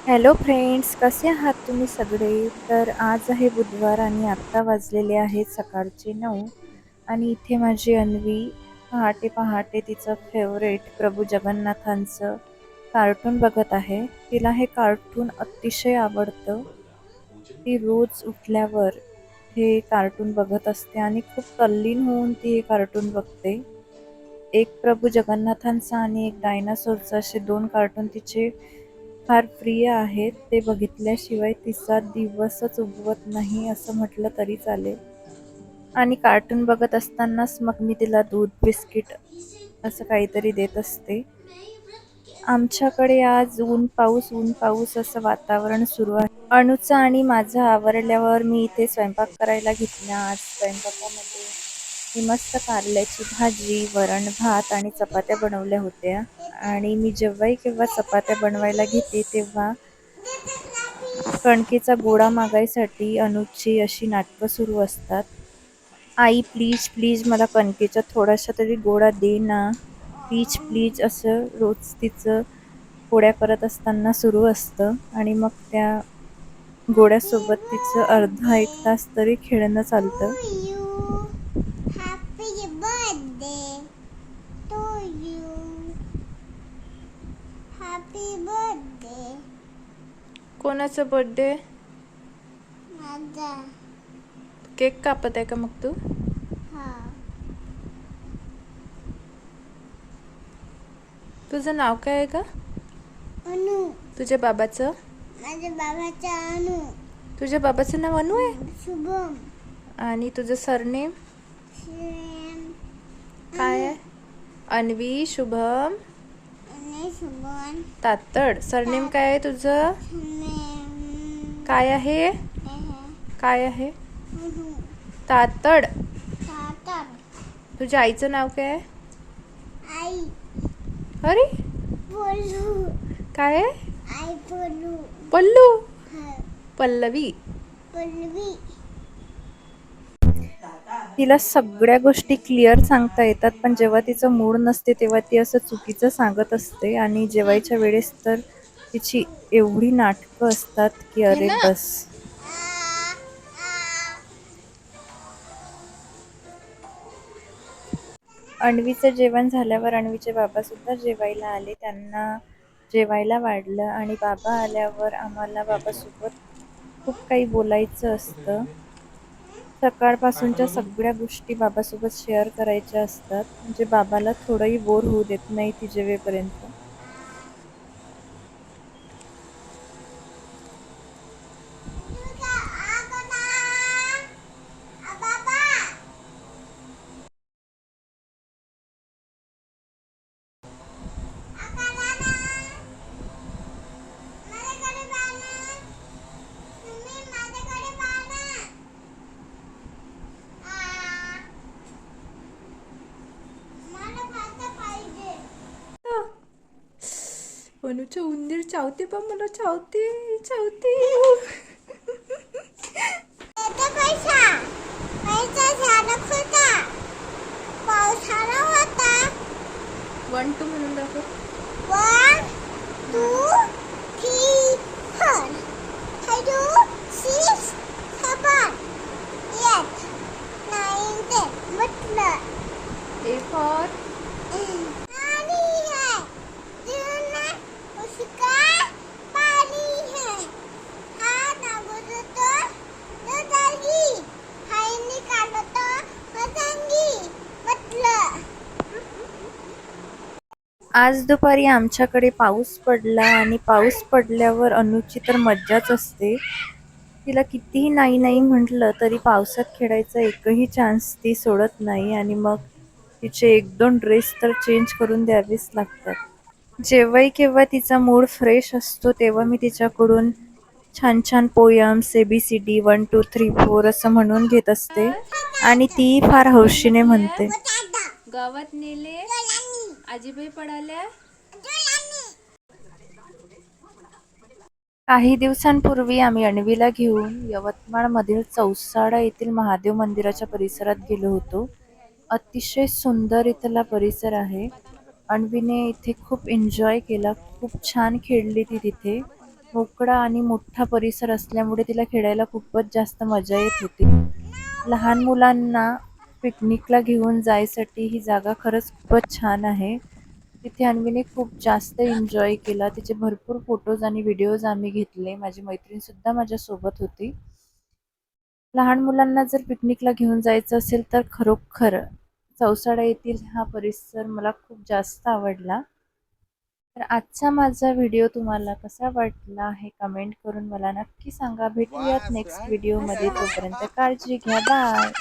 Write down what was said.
Hello friends, कसे आहात तुम्ही सगळे? तर आज आहे बुधवार आणि आत्ता वाजलेले आहेत सकाळचे 9 आणि इथे माझी अन्वी पहाटे पहाटे तिचं फेवरेट प्रभू जगन्नाथांचं कार्टून बघत आहे. तिला हे कार्टून अतिशय आवडतं. ती रोज उठल्यावर हे कार्टून बघत असते आणि खूप तल्लीन होऊन ती हे कार्टून बघते. एक प्रभू जगन्नाथांचा आणि एक डायनासोरचा असे 2 कार्टून तिचे फार प्रिय आहेत. ते बघितल्याशिवाय तिचा दिवसच उगवत नाही असं म्हटलं तरी चालेल. आणि कार्टून बघत असतानाच मग मी तिला दूध, बिस्किट असं काहीतरी देत असते. आमच्याकडे आज ऊन पाऊस असं वातावरण सुरू आहे. अणूचं आणि माझं आवरल्यावर मी इथे स्वयंपाक करायला घेतला. आज स्वयंपाकामध्ये मी मस्त कारल्याची भाजी, वरण-भात आणि चपात्या बनवल्या होत्या. आणि मी जेव्हाही केव्हा चपात्या बनवायला घेते तेव्हा कणकेचा गोळा मागायसाठी अनुची अशी नाटकं सुरू असतात. आई प्लीज प्लीज मला कणकेचा थोडासा तरी गोळा दे ना. प्लीज प्लीज असं रोज तिचं पोळ्या करत असताना सुरू असतं आणि मग त्या गोळ्यासोबत तिचं अर्धा 1 तास तरी खेळणं चालतं. Happy birthday to you. Happy birthday. कोणाचा बर्थडे? माझा. केक कापत आहे का मग तू? हा. तुझं नाव काय आहे का? अनु. तुझ्या बाबाचं? माझ्या बाबाचा अनु. तुझ्या बाबाचं नाव अनु आहे? शुभम. आणि तुझं सरनेम श्रेम. काय आहे? अन्वी, शुभम, आणि शुभम. तातड. सरनेम काय आहे तुझं? नेम. काय आहे? काय आहे? तातड. तातर. तुझ्या आईचं नाव काय आहे? आई. अरे बोलू. काय आहे? आई बोलू. पल्लू. हा. पल्लवी. पल्लवी. तिला सगळ्या गोष्टी क्लिअर सांगता येतात, पण जेव्हा तिचं मूड नसते तेव्हा ती असं चुकीचं सांगत असते आणि जेवायच्या वेळेस तर तिची एवढी नाटकं असतात की अरे बस. अन्वीचं जेवण झाल्यावर अन्वीचे बाबासुद्धा जेवायला आले. त्यांना जेवायला वाढलं आणि बाबा आल्यावर आम्हाला बाबासोबत खूप काही बोलायचं असतं. सकाळपासूनच्या सगळ्या गोष्टी बाबासोबत शेअर करायच्या असतात. म्हणजे बाबाला थोडंही बोर होऊ देत नाही ती जेवेपर्यंत. अनुचं उंदीर चावते पण मला चावते चावते. पैसा पैसा झाला होता. पाऊस आला होता. 1 2 म्हणून दाखव. 1 2 3 4 5 6 7 8 9 10 म्हटलं. A for पाणी है. जीवना उसका पाणी है. हा नागोजतो दुधागी. हायनी काढतो पतंगी. म्हटलं. आज दुपारी आमच्याकडे पाऊस पडला आणि पाऊस पडल्यावर अनुची तर मज्जाच असते. तिला कितीही नाही नाही म्हटलं तरी पावसात खेळायचा एकही चान्स ती सोडत नाही आणि मग तिचे 1-2 ड्रेस तर चेंज करून द्यावेच लागतात. जेव्हाही केव्हा तिचा मूड फ्रेश असतो तेव्हा मी तिच्याकडून छान छान पोयम्स ABCD 1 2 3 4 असं म्हणून घेत असते आणि ती फार हौशीने म्हणते. गावात नेले आजीबाई पडाल्या. काही दिवसांपूर्वी आम्ही अन्वीला घेऊन यवतमाळमधील चौसाडा येथील महादेव मंदिराच्या परिसरात गेलो होतो. अतिशय सुंदर इथला परिसर आहे. अन्वीने इथे खूप एन्जॉय केला. खूप छान खेळली ती तिथे. मोकळा आणि मोठा परिसर असल्यामुळे तिला खेळायला खूपच जास्त मजा येत होती. लहान मुलांना पिकनिकला घेऊन जायसाठी ही जागा खरंच खूपच छान आहे. तिथे अन्वीने खूप जास्त एन्जॉय केला. तिचे भरपूर फोटोज आणि व्हिडिओज आम्ही घेतले. माझी मैत्रीणसुद्धा माझ्यासोबत होती. लहान मुलांना जर पिकनिकला घेऊन जायचं असेल तर खरोखर चौसाळा येथील हा परिसर मला खूप जास्त आवडला. तर आजचा माझा व्हिडिओ तुम्हाला कसा वाटला हे कमेंट करून मला नक्की सांगा. भेटूयात नेक्स्ट व्हिडिओमध्ये. तोपर्यंत काळजी घ्या. बाय.